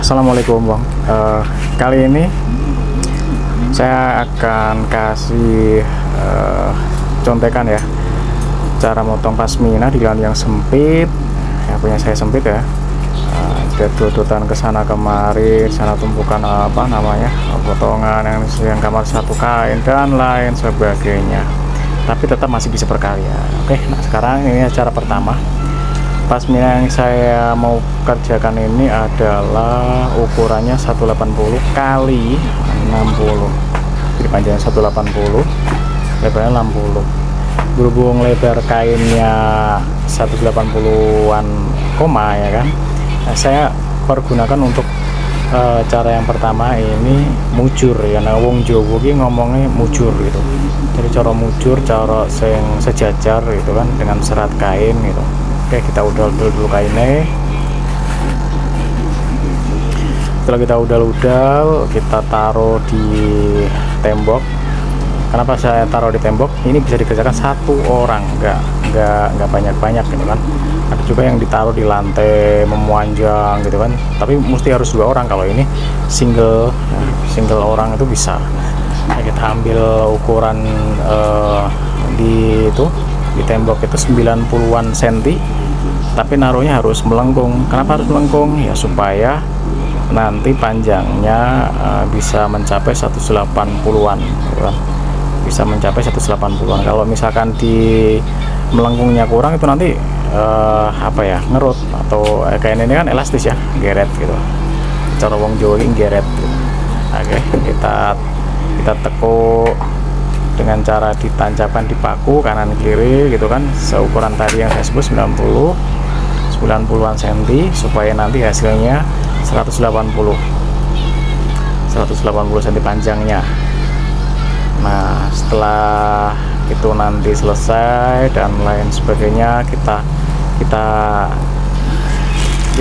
Assalamualaikum Bang. Kali ini saya akan kasih contekan ya, cara motong pasmina di lahan yang sempit. Yang punya saya sempit ya. Ada dodotan ke sana kemari, sana tumpukan potongan yang kamar satu kain dan lain sebagainya. Tapi tetap masih bisa berkarya. Oke, nah sekarang ini cara pertama. Pasmina yang saya mau kerjakan ini adalah ukurannya 180 kali 60. Jadi panjangnya 180, lebarnya 60. Berhubung lebar kainnya 180-an koma ya kan. Nah, saya pergunakan untuk cara yang pertama ini mujur ya. Nah, wong Jawa ki ngomongnya mujur gitu. Jadi cara mujur, cara yang sejajar gitu kan dengan serat kain gitu. Oke, kita udal dulu kainnya. Setelah kita udal-udal, kita taruh di tembok. Kenapa saya taruh di tembok? Ini bisa dikerjakan satu orang, nggak banyak-banyak gitu kan. Ada juga yang ditaruh di lantai memanjang gitu kan. Tapi mesti harus 2 orang. Kalau ini single orang itu bisa. Nah, kita ambil ukuran di tembok itu 90-an cm, tapi naruhnya harus melengkung. Kenapa harus melengkung? Ya supaya nanti panjangnya bisa mencapai 180-an gitu kan. Bisa mencapai 180-an. Kalau misalkan di melengkungnya kurang itu nanti ngerut atau kayak ini kan elastis ya, geret gitu. Cara wong Jawa ini geret gitu. Oke, kita tekuk dengan cara ditancapkan di paku kanan kiri gitu kan, seukuran tadi yang saya sebut 90-an cm, supaya nanti hasilnya 180 cm panjangnya. Nah, setelah itu nanti selesai dan lain sebagainya, kita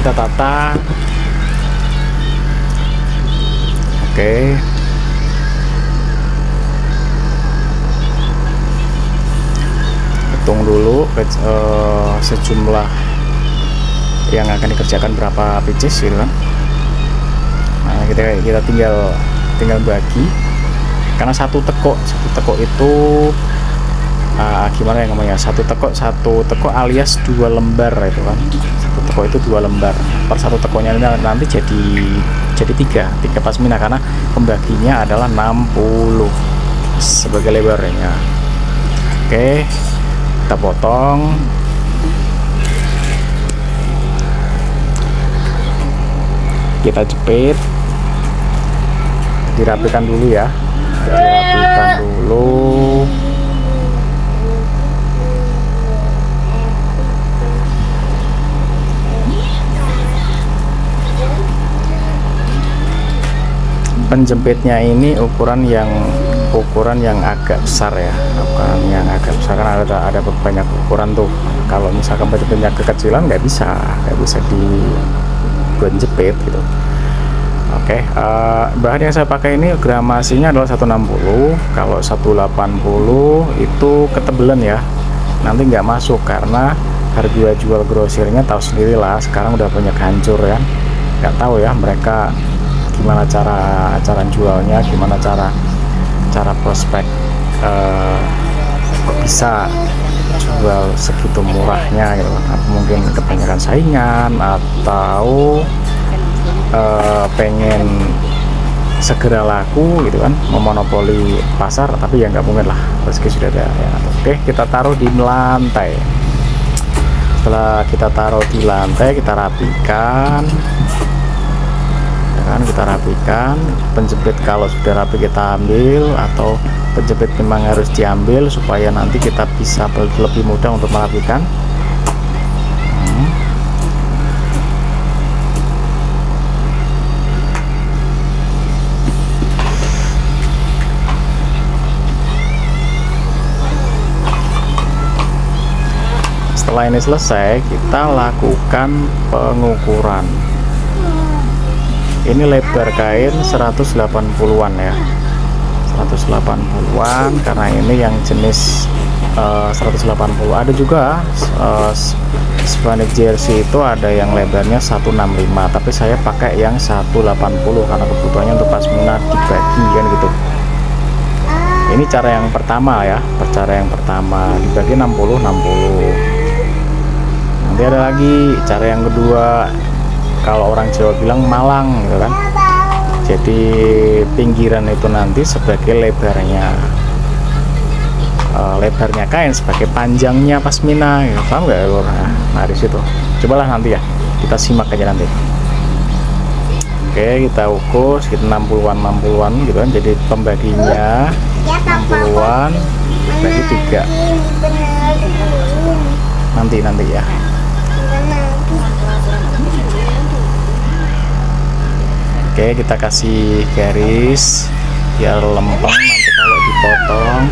tata. Oke. Hitung dulu sejumlah yang akan dikerjakan berapa pieces gitu kan. Nah, kita tinggal bagi, karena satu tekuk itu gimana ya namanya, satu tekuk alias 2 lembar itu kan. Satu tekuk itu 2 lembar. Per satu tekuknya nanti jadi 3 pasmina, karena pembaginya adalah 60 sebagai lebarnya. Oke, kita potong. Kita jepit, dirapikan dulu ya, penjepitnya ini ukuran yang agak besar ya, ukuran yang agak besar, kan ada banyak ukuran tuh. Kalau misalkan penjepitnya kekecilan nggak bisa dibuat jepit gitu. Oke, bahan yang saya pakai ini gramasinya adalah 160. Kalau 180 itu ketebelan ya, nanti nggak masuk, karena harga jual grosirnya tahu sendiri lah, sekarang udah banyak hancur ya. Nggak tahu ya mereka gimana cara jualnya, gimana cara prospek kok bisa jual segitu murahnya gitu. Mungkin kebanyakan saingan atau pengen segera laku gitu kan, memonopoli pasar, tapi ya nggak mungkin lah, rezeki sudah ada ya. Oke, kita taruh di lantai. Setelah kita taruh di lantai, kita rapikan ya kan, penjepit kalau sudah rapi kita ambil, atau penjepit memang harus diambil supaya nanti kita bisa lebih mudah untuk merapikan. Setelah ini selesai, kita lakukan pengukuran. Ini lebar kain 180-an ya, 180-an karena ini yang jenis 180. Ada juga Hispanic jersey itu ada yang lebarnya 165, tapi saya pakai yang 180 karena kebutuhannya untuk pasmina dibagi kan gitu. Ini cara yang pertama ya, cara yang pertama dibagi 60. Nanti ada lagi cara yang kedua, kalau orang Jawa bilang malang gitu kan. Jadi pinggiran itu nanti sebagai lebarnya kain, sebagai panjangnya pasmina ya, paham nggak ya? Nah di situ cobalah nanti ya, kita simak aja nanti. Oke, kita ukur sekitar 60-an gitu kan. Jadi pembaginya 60-an bagi 3 nanti ya. Oke, kita kasih garis biar lempeng nanti kalau dipotong.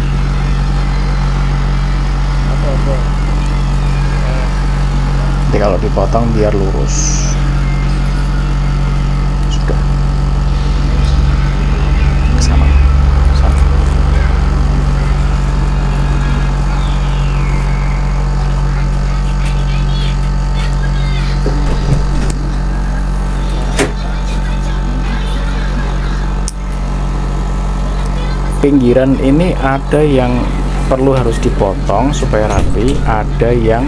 Nanti kalau dipotong biar lurus. Sudah. Sama. Pinggiran ini ada yang perlu harus dipotong supaya rapi, ada yang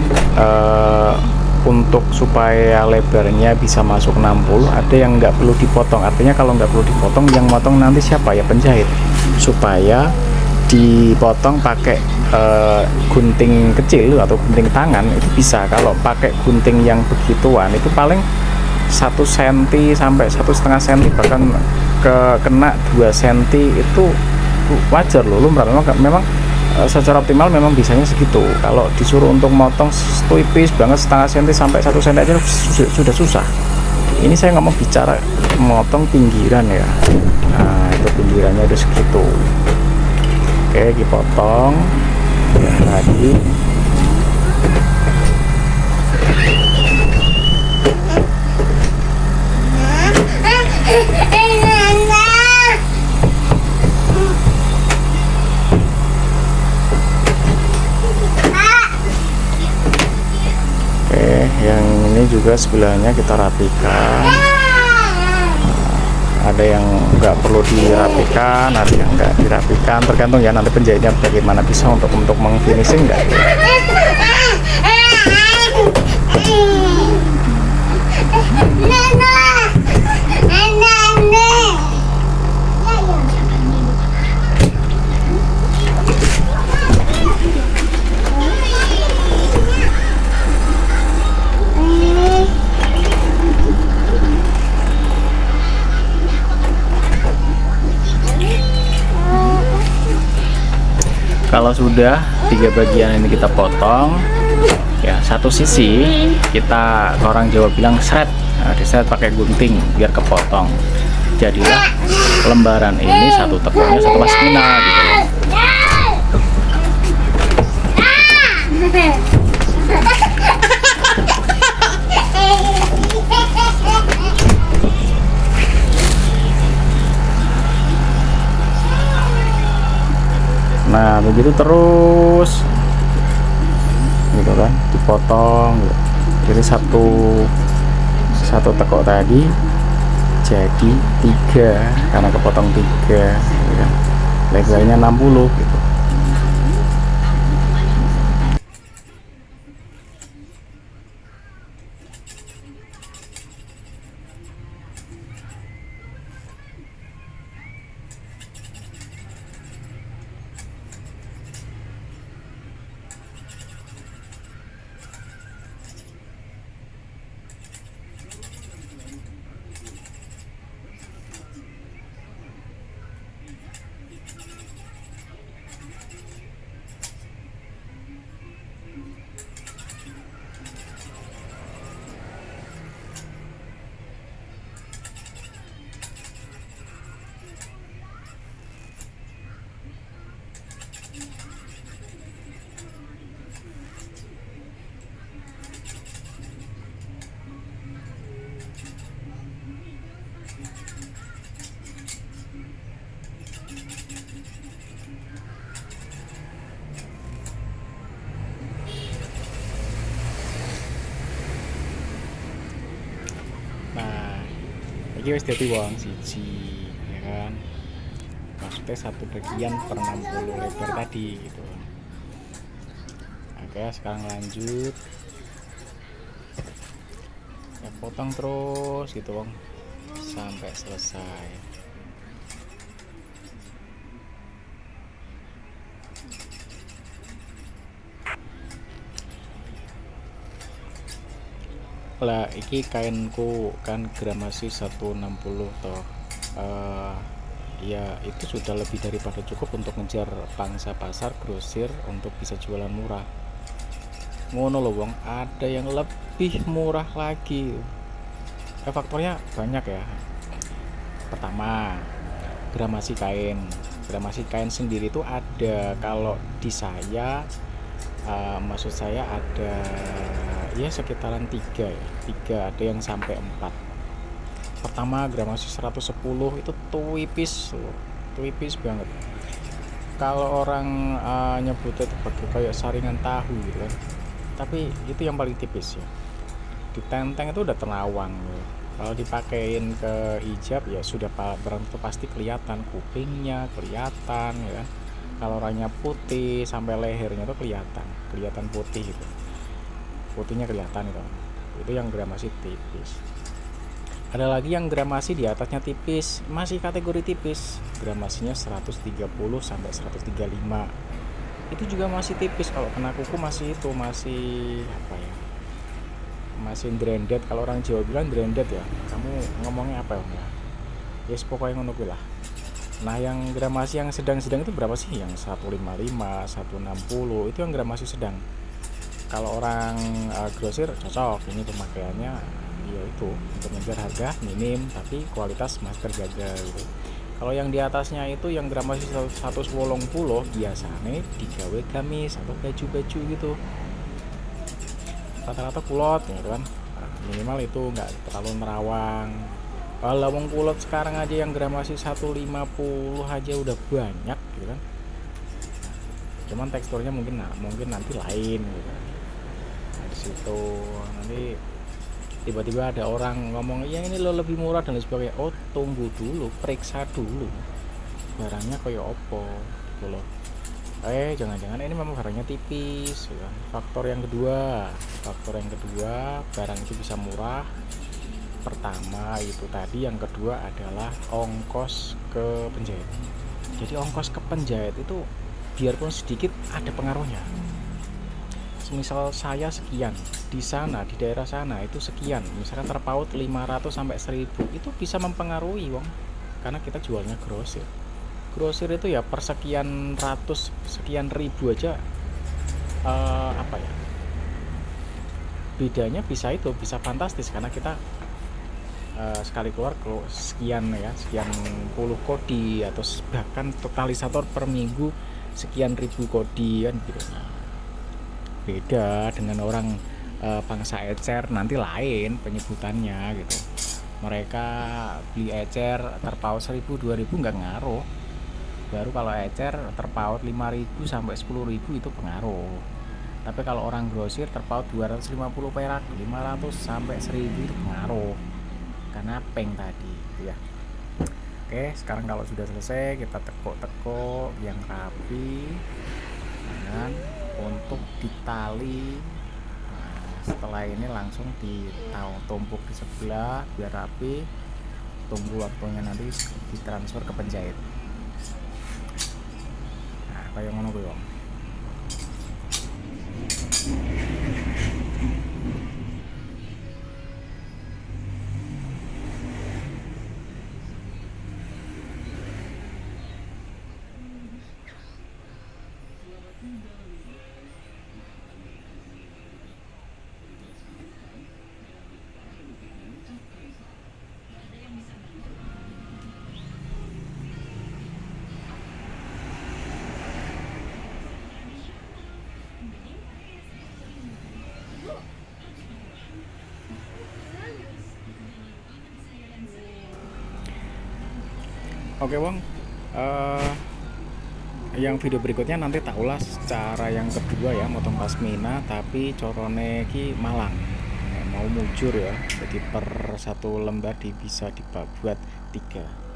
untuk supaya lebarnya bisa masuk 60, ada yang nggak perlu dipotong. Artinya kalau nggak perlu dipotong, yang motong nanti siapa ya? Penjahit. Supaya dipotong pakai gunting kecil atau gunting tangan itu bisa. Kalau pakai gunting yang begituan itu paling 1 cm sampai 1,5 cm, bahkan kena 2 cm itu wajar loh, lumrah. Memang secara optimal memang bisanya segitu. Kalau disuruh untuk motong tipis banget 0,5 cm sampai 1 cm aja sudah susah. Ini saya ngomong bicara motong pinggiran ya. Nah itu pinggirannya udah segitu. Oke, dipotong ya, lagi. Yang ini juga sebelahnya kita rapikan. Ada yang nggak perlu dirapikan, ada yang nggak dirapikan, tergantung ya nanti penjahitnya bagaimana, bisa untuk mengfinishing nggak ya. Kalau sudah 3 bagian ini kita potong ya, satu sisi kita, orang Jawa bilang seret, nah, diseret pakai gunting biar kepotong. Jadilah lembaran ini satu tekonya 1 pasmina gitu loh. Nah begitu terus gitu kan, dipotong gitu. Jadi satu tekok tadi jadi 3 karena kepotong 3 gitu kan. Lebarnya 60 gitu. Iki wis dadi wong siji ya kan. Maksudnya satu bagian per 60 lebar tadi gitu. Oke, sekarang lanjut. Ya, potong terus gitu wong sampai selesai. Lah iki kainku kan gramasi 160 toh. Ya itu sudah lebih daripada cukup untuk ngejar pangsa pasar grosir untuk bisa jualan murah. Ngono loh wong, ada yang lebih murah lagi. Faktornya banyak ya. Pertama, gramasi kain. Gramasi kain sendiri itu ada, kalau di saya maksud saya ada ya sekitaran 3 ya. 3, ada yang sampai 4. Pertama gramasi 110 itu tipis loh, tipis banget. Kalau orang nyebutnya itu kayak saringan tahu gitu kan, tapi itu yang paling tipis ya. Di tenteng itu udah terawang loh. Kalau dipakein ke hijab ya sudah itu pasti kelihatan, kupingnya kelihatan ya kan. Kalau orangnya putih sampai lehernya tuh kelihatan putih gitu, putihnya kelihatan itu yang gramasi tipis. Ada lagi yang gramasi di atasnya tipis, masih kategori tipis, gramasinya 130 sampai 135. Itu juga masih tipis. Kalau kena kuku masih apa ya? Masih branded. Kalau orang Jawa bilang branded ya. Kamu ngomongnya apa ya? Yes, pokoknya ngono kuwi lah. Nah, yang gramasi yang sedang-sedang itu berapa sih? Yang 155, 160 itu yang gramasi sedang. Kalau orang grosir cocok, ini pemakaiannya ya itu untuk ngejar harga minim tapi kualitas masih terjaga gitu. Kalau yang di atasnya itu yang gramasi 180 biasanya digawe gamis atau baju-baju gitu, rata-rata kulot gitu kan. Minimal itu nggak terlalu nerawang. Kalau wong kulot sekarang aja yang gramasi 150 aja udah banyak gitu kan. Cuman teksturnya mungkin nanti lain gitu. Nah, di situ nanti tiba-tiba ada orang ngomong ya ini lo lebih murah dan lain sebagainya. Oh, tunggu dulu, periksa dulu barangnya kayak opo gitu loh. Jangan-jangan ini memang barangnya tipis ya. Faktor yang kedua, barang itu bisa murah. Pertama itu tadi, yang kedua adalah ongkos ke penjahit. Jadi ongkos ke penjahit itu biarpun sedikit ada pengaruhnya. Misal saya sekian, di sana di daerah sana itu sekian, misalkan terpaut 500 sampai 1000, itu bisa mempengaruhi wong, karena kita jualnya grosir itu ya per sekian ratus sekian ribu aja apa ya, bedanya bisa fantastis karena kita sekali keluar sekian puluh kodi atau bahkan totalisator per minggu sekian ribu kodi kan gitu. Beda dengan orang bangsa ecer, nanti lain penyebutannya gitu. Mereka beli ecer terpaut 1000 2000 nggak ngaruh, baru kalau ecer terpaut 5000 sampai 10000 itu pengaruh. Tapi kalau orang grosir terpaut 250 perak, 500 sampai 1000 itu pengaruh karena peng tadi gitu ya. Oke, sekarang kalau sudah selesai kita tekuk yang rapi dan untuk ditali. Nah, setelah ini langsung ditumpuk di sebelah biar rapi. Tunggu waktunya nanti ditransfer ke penjahit. Nah, kayak ngono kuwi wong. Oke wong, yang video berikutnya nanti tak ulas cara yang kedua ya, motong pasmina tapi corone ki Malang. mau mujur ya, jadi per satu lembar bisa dibuat 3.